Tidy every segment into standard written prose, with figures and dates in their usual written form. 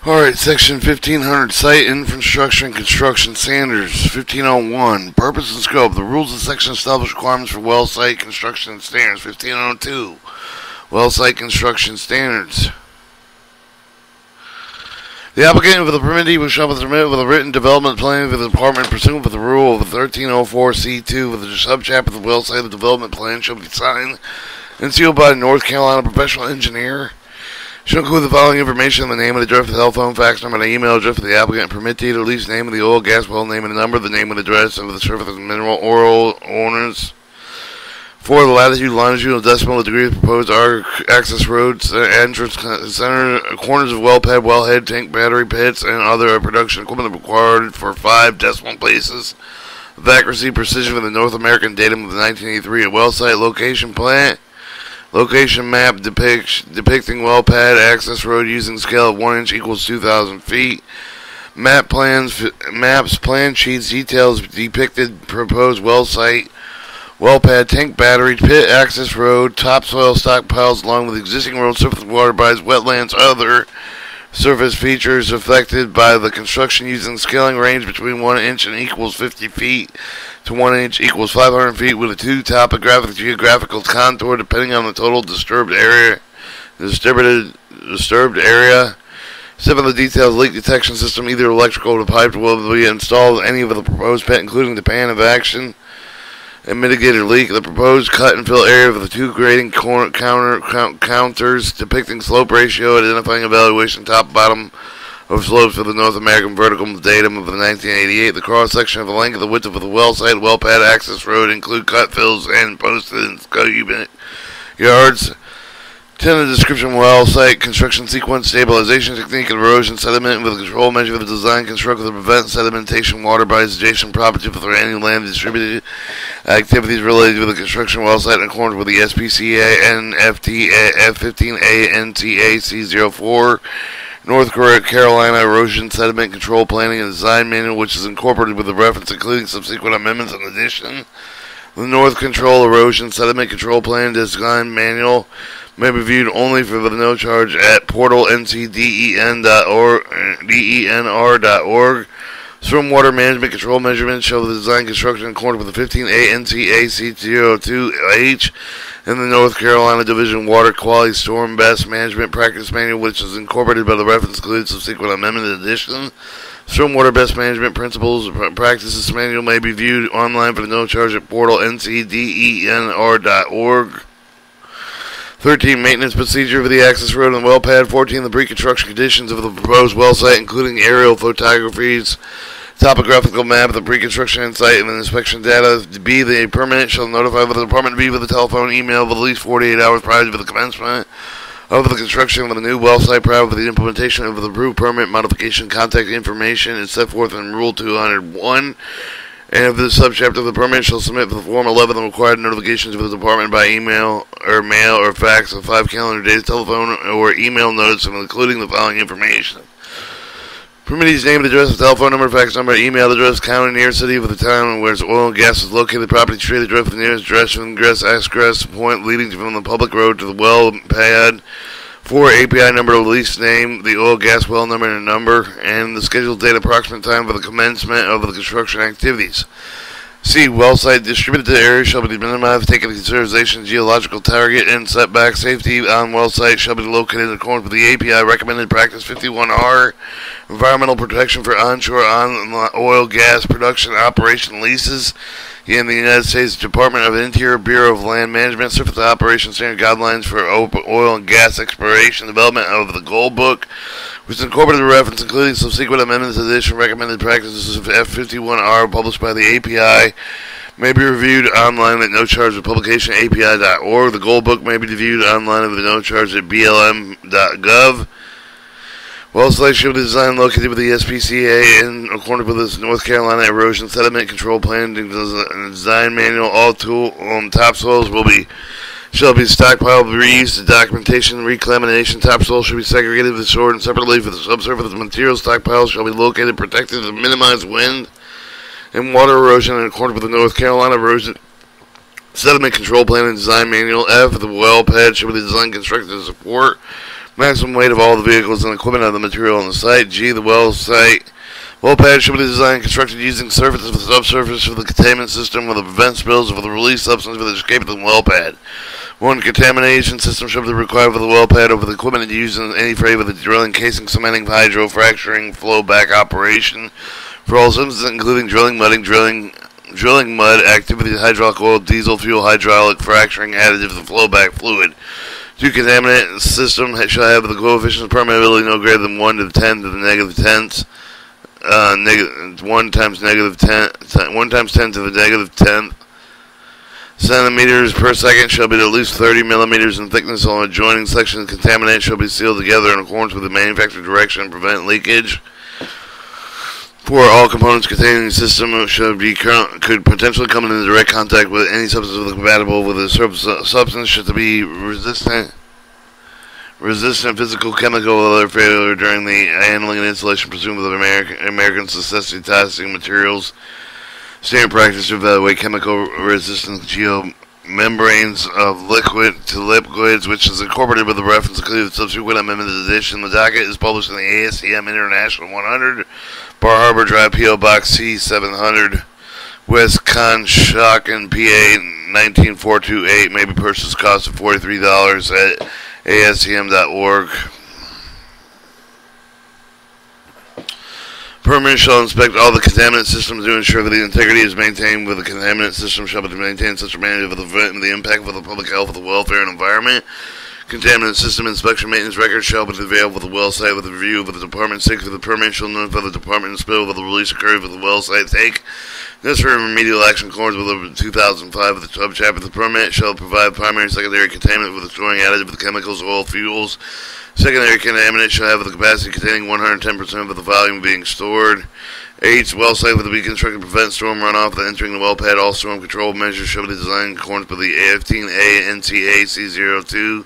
Alright, section 1500, Site Infrastructure and Construction Standards. 1501, Purpose and Scope. The rules of the section establish requirements for well site construction standards. 1502, Well site construction standards. The applicant for the permittee shall submit with a written development plan for the department pursuant with the rule of 1304C2 with the subchapter of the well site. The development plan shall be signed and sealed by a North Carolina professional engineer. Shall include the following information: the name of the address, the telephone, fax number, and the email address for the applicant and permittee, the lease name of the oil, gas well, name and number, the name and address of the surface and mineral oil owners. 4. The latitude, longitude, and decimal degree of proposed access roads, entrance, center, corners of well pad, wellhead, tank, battery pits, and other production equipment required for 5 decimal places of accuracy, precision with the North American datum of 1983. A well site location plan. Location map depicting well pad access road using scale of 1 inch equals 2,000 feet. Maps, plan sheets, details depicted proposed well site, well pad, tank, battery, pit, access road, topsoil stockpiles along with existing road, surface water bodies, wetlands, other surface features affected by the construction using scaling range between 1 inch and equals 50 feet to 1 inch equals 500 feet with a 2 topographic geographical contour depending on the total disturbed area. 7. The details leak detection system, either electrical or piped, will be installed in any of the proposed pit, including the pan of action and mitigated leak. The proposed cut and fill area of the 2 grading counters depicting slope ratio, identifying evaluation top bottom of slopes for the North American vertical datum of the 1988. The cross section of the length of the width of the well site, well pad access road include cut fills and posted in unit yards. 10. The description: well site construction sequence, stabilization technique, erosion, sediment with a control measure for the design, construct to prevent sedimentation, water bodies, adjacent property for any land distributed activities related to the construction well site in accordance with the SPCA NFT F15A NTAC 04. North Carolina Erosion Sediment Control Planning and Design Manual, which is incorporated with the reference including subsequent amendments in addition. The North Control Erosion Sediment Control Plan Design Manual may be viewed only for the no charge at portal ncdenr.org. Stormwater Management Control Measurements show the design construction in accordance with the 15A NTAC 02H and the North Carolina Division Water Quality Storm Best Management Practice Manual, which is incorporated by the reference included subsequent amendment in addition. Stormwater Best Management Principles Practices Manual may be viewed online for the no charge at portal ncdenr.org. 13. Maintenance procedure for the access road and well pad. 14. The pre-construction conditions of the proposed well site, including aerial photographies, topographical map of the pre-construction site, and inspection data. B. The permanent shall notify the department B with the telephone, email of at least 48 hours prior to the commencement of the construction of the new well site prior to the implementation of the approved permit modification. Contact information is set forth in Rule 201. And if the subchapter of the permit shall submit for the Form 11 the required notifications of the department by email or mail or fax of 5 calendar days, telephone or email notice, including the following information: permittee's name, address, telephone number, fax number, email address, county, nearest city of the town where oil and gas is located, property, street address, the nearest address, egress point leading from the public road to the well pad. 4. API number, lease name, the oil gas well number and the scheduled date, approximate time for the commencement of the construction activities. C. Well site distributed to the area shall be minimized, taking into consideration geological target and setback. Safety on well site shall be located in accordance with the API recommended practice 51R. Environmental protection for onshore oil gas production operation leases in the United States Department of Interior Bureau of Land Management. Surface Operations Standard Guidelines for Oil and Gas Exploration Development of the Gold Book, which incorporated a reference including subsequent amendments to addition recommended practices of F51R published by the API, may be reviewed online at no charge of publication API.org. The Gold Book may be viewed online at no charge at BLM.gov. Well site should be designed located with the SPCA in accordance with this North Carolina Erosion Sediment Control Plan and Design Manual. All topsoils shall be stockpiled, reused to documentation, reclamation. Topsoil should be segregated and stored and separately for the subsurface materials. Stockpiles shall be located, protected to minimize wind and water erosion in accordance with the North Carolina Erosion Sediment Control Plan and Design Manual. F. The well pad should be designed constructed to support Maximum weight of all the vehicles and equipment of the material on the site. G. The well pad should be designed and constructed using surface with subsurface for the containment system with the prevent spills of the release substance for the escape of the well pad. 1. Contamination system should be required for the well pad over the equipment used in any fray with the drilling, casing, cementing, hydro, fracturing, flow back operation. For all substances including drilling, mudding, drilling mud, activity, hydraulic oil, diesel fuel, hydraulic fracturing, additives, and flow back fluid. 2. Contaminant system shall have the coefficient of permeability no greater than 1 to the 10 to the negative tenths. 1 times 10 to the negative 10th centimeters per second shall be at least 30 millimeters in thickness. All adjoining sections of contaminant shall be sealed together in accordance with the manufacturer direction and prevent leakage. 4. All components containing the system could potentially come into direct contact with any substance compatible with the substance should be resistant physical, chemical, or other failure during the handling and installation pursuant with American necessity testing materials. Standard practice to evaluate chemical resistance geomembranes of liquid to liquids, which is incorporated with the reference included in the subsequent amendment edition. The docket is published in the ASTM International 100, Bar Harbor Drive, P.O. Box C700, West Conshohocken, PA 19428. May be purchased cost of $43 at ASTM.org. Permit shall inspect all the contaminant systems to ensure that the integrity is maintained with the contaminant system shall be maintained in such a manner that the impact for the public health, the welfare, and environment. Contaminant system inspection maintenance records shall be available for the well site with a review of the department. 6. For the permit shall notify the department and spill with the release occurred with the well site. Take necessary remedial action in accordance with 2005 of the subchapter. The permit shall provide primary and secondary containment with the storing additive of the chemicals, oil, fuels. Secondary contaminant shall have the capacity containing 110% of the volume being stored. 8. Well site with the be constructed to prevent storm runoff that entering the well pad. All storm control measures shall be designed in accordance with the A15A NCAC 02.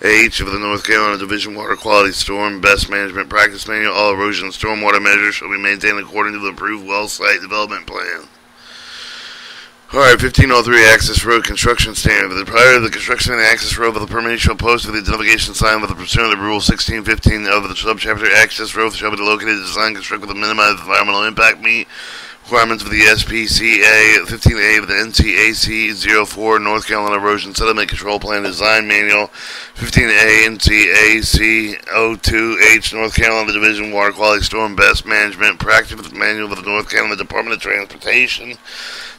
H of the North Carolina Division Water Quality Storm Best Management Practice Manual. All erosion and stormwater measures shall be maintained according to the approved well site development plan. Alright, 1503 Access Road Construction Standard. Prior to the construction of the access road, the permit shall post with the identification sign with the pursuant of Rule 1615 of the subchapter. Access road shall be located, designed, constructed with a minimized environmental impact meet requirements of the SPCA 15A of the NCAC 04 North Carolina Erosion Sediment Control Plan Design Manual. 15A NCAC 02H North Carolina Division Water Quality Storm Best Management Practice Manual of the North Carolina Department of Transportation.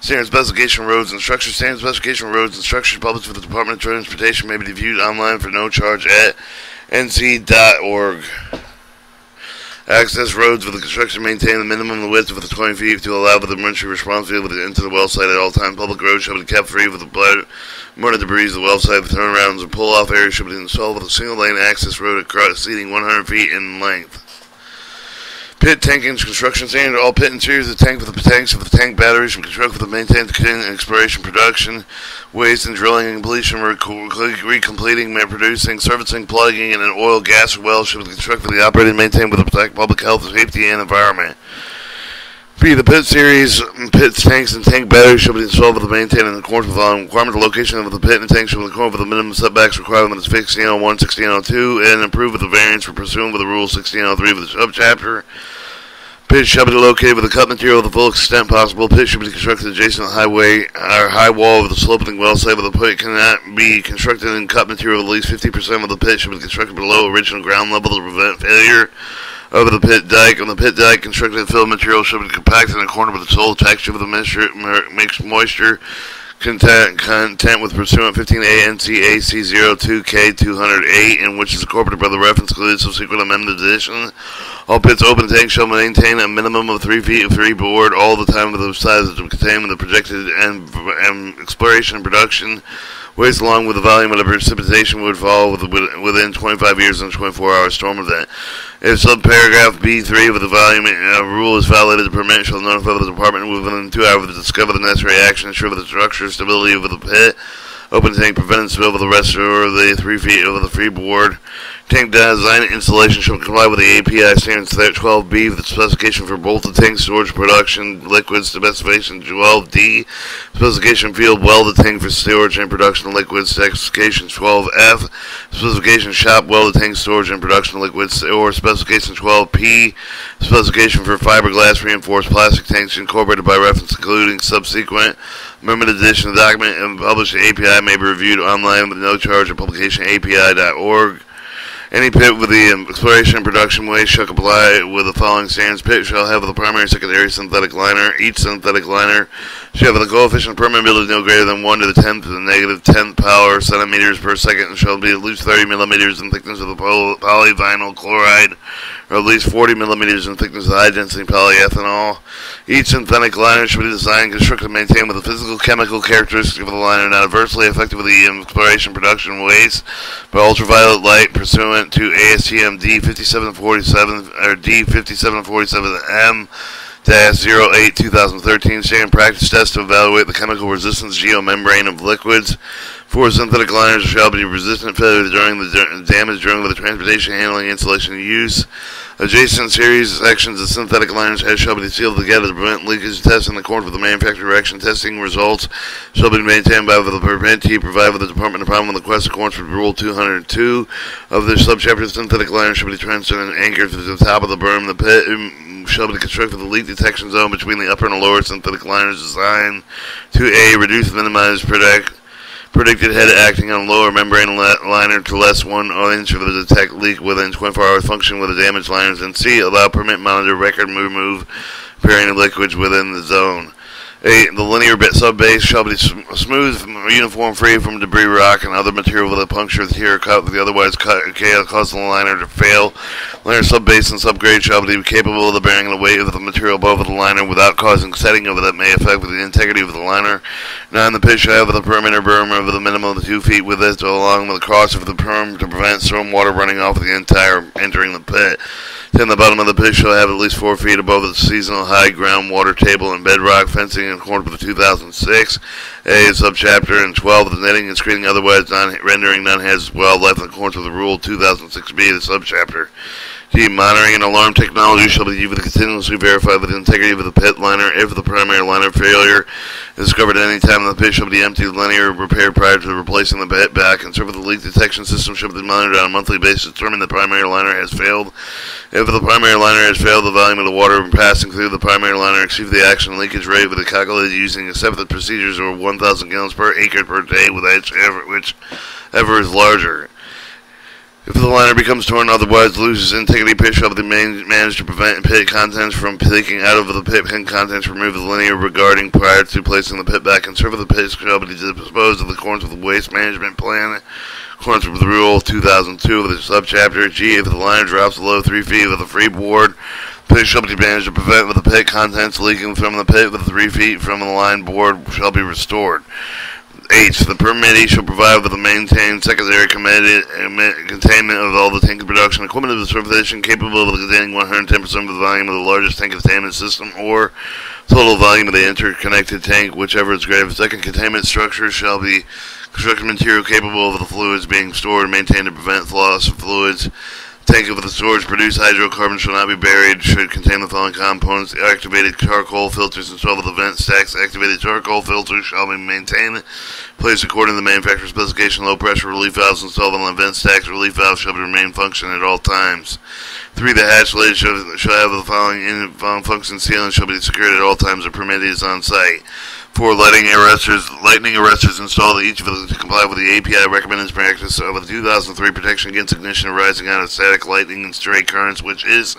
Standard Specification Roads and Structures. Standard Specification Roads and Structures published for the Department of Transportation may be viewed online for no charge at nc.org. Access roads for the construction maintain the minimum width of 20 feet to allow for the emergency response vehicle into the well site at all times. Public roads shall be kept free with the murder debris of the well site. The turnarounds and pull-off areas should be installed with a single-lane access road exceeding 100 feet in length. Pit tanking construction standard. All pit interiors of the tank with the tanks of the tank batteries should be constructed for the maintained exploration, production, waste, and drilling and completion, recompleting, producing, servicing, plugging, and an oil, gas, or well should be constructed for the operated and maintained with the protect public health, safety, and environment. B. The pit series, pit tanks, and tank batteries shall be installed for the maintained in accordance with the requirement. The location of the pit and tank shall be according with the minimum setbacks requirement of 1601, 1602, and improved with the variance for pursuant with the Rule 1603 of the subchapter. Pit shall be located with the cut material to the full extent possible. Pit should be constructed adjacent to the highway or high wall of the sloping well site, but the pit cannot be constructed in cut material. At least 50% of the pit should be constructed below original ground level to prevent failure over the pit dike. On the pit dike, constructed fill material should be compacted in accordance with the soil texture of the mixed moisture content with pursuant 15A NCAC 02K208, in which is incorporated by the reference included subsequent amendment edition. All pits open tanks shall maintain a minimum of 3 feet of freeboard all the time with the sizes to contain the projected and exploration and production waste along with the volume of the precipitation would fall within 25 years in a 24-hour storm event. If subparagraph B3 of the volume rule is violated, the permit shall notify the department within 2 hours to discover the necessary action, ensure the structure stability of the pit, open tank, preventing spill of the rest of the 3 feet of the freeboard, Tank design and installation shall comply with the API standards 12B with the specification for both the tank storage production liquids, specification 12D, specification field welded tank for storage and production liquids, specification 12F, specification shop welded tank storage and production liquids, or specification 12P, specification for fiberglass reinforced plastic tanks incorporated by reference, including subsequent amendment edition of the document and published API may be reviewed online with no charge at publication api.org. Any pit with the exploration and production waste shall comply with the following standards. Pit shall have the primary and secondary synthetic liner. Each synthetic liner shall have the coefficient of permeability no greater than 1 to the 10th to the negative 10th power centimeters per second and shall be at least 30 millimeters in thickness of the polyvinyl chloride or at least 40 millimeters in thickness of high-density polyethanol. Each synthetic liner should be designed, constructed, and maintained with the physical chemical characteristics of the liner not adversely affected with the exploration production waste by ultraviolet light pursuant to ASTM D5747 or D5747M 08 2013 standard practice test to evaluate the chemical resistance geomembrane of liquids. For synthetic liners shall be resistant to failure during the damage during the transportation, handling, installation, and use. Adjacent series sections of synthetic liners shall be sealed together to prevent leakage. Tests in accordance with the manufacturer direction. Testing results shall be maintained by the permittee provided with the Department of Problem with the quest accordance with Rule 202 of this subchapter. Synthetic liners shall be transferred and anchored to the top of the berm. The pit shall be constructed with a leak detection zone between the upper and the lower synthetic liners designed to reduce and minimize predicted head acting on lower membrane liner to less 1 inch of the detect leak within 24 hours function with the damaged liners, and C, allow permit monitor record remove pairing of liquids within the zone. 8. The linear subbase shall be smooth, uniform, free from debris, rock, and other material with a puncture, tear, cut with the otherwise cause the liner to fail. Liner subbase and subgrade shall be capable of the bearing the weight of the material above the liner without causing setting of it that may affect the integrity of the liner. 9. The pit shall have the perimeter berm of the minimum of 2 feet with it along with the cross of the berm to prevent storm water running off of the entire entering the pit. 10. The bottom of the pit shall have at least 4 feet above the seasonal high groundwater table and bedrock fencing in accordance with the 2006 A subchapter, and 12. The netting and screening otherwise rendering non-hazardous wildlife in accordance with the Rule 2006B, the subchapter. G. Monitoring and alarm technology shall be used to continuously verify the integrity of the pit liner. If the primary liner failure is discovered at any time, the pit shall be emptied, linear repaired prior to replacing the pit back, and serve the leak detection system shall be monitored on a monthly basis to determine the primary liner has failed. If the primary liner has failed, the volume of the water passing through the primary liner exceeds the action leakage rate with a calculated using accepted procedures or 1,000 gallons per acre per day, with whichever is larger. If the liner becomes torn, otherwise loses integrity, pit shall be managed to prevent pit contents from leaking out of the pit. Pit contents remove the linear regarding prior to placing the pit back, and serve of the pit shall be disposed of in accordance with the waste management plan. In accordance with Rule 2002 of the subchapter. G. If the liner drops below 3 feet with a freeboard, pit shall be managed to prevent with the pit contents leaking from the pit with 3 feet from the line board shall be restored. H. The permittee shall provide with the maintained secondary containment of all the tank production equipment of the certification capable of containing 110% of the volume of the largest tank containment system or total volume of the interconnected tank, whichever is greater. Second containment structure shall be construction material capable of the fluids being stored and maintained to prevent loss of fluids. Tank of the storage produced hydrocarbons shall not be buried, should contain the following components. The activated charcoal filters installed with the vent stacks. Activated charcoal filters shall be maintained, placed according to the manufacturer's specification. Low pressure relief valves installed on the vent stacks. Relief valves shall remain functioning at all times. 3. The hatch lid shall have the following function: sealing shall be secured at all times or permitted is on site. 4. Lightning arresters installed each of them to comply with the API recommended practice of the 2003 protection against ignition arising out of static lightning and stray currents, which is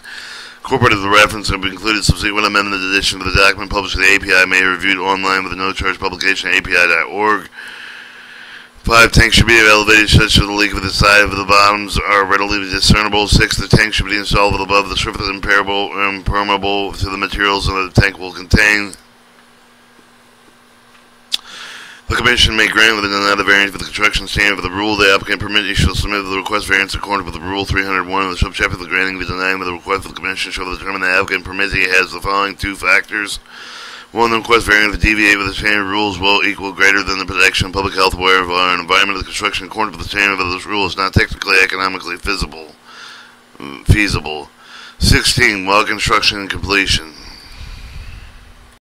incorporated with the reference and will be included subsequent amendment edition of the document published to the API may be reviewed online with a no-charge publication at api.org. 5. Tanks should be elevated such that the leak of the side of the bottoms are readily discernible. 6. The tank should be installed with above the surface impermeable to the materials that the tank will contain. The Commission may grant within another variance for the construction standard of the rule. The applicant permittee shall submit the request variance according with the Rule 301 of the subchapter of the granting of the denying of the request for the Commission shall determine the applicant permittee has the following 2 factors. One of them requests variance to deviate with the standard rules will equal greater than the protection of public health, aware of our environment of the construction according to the standard of this rule is not technically economically feasible. 16. While construction and completion.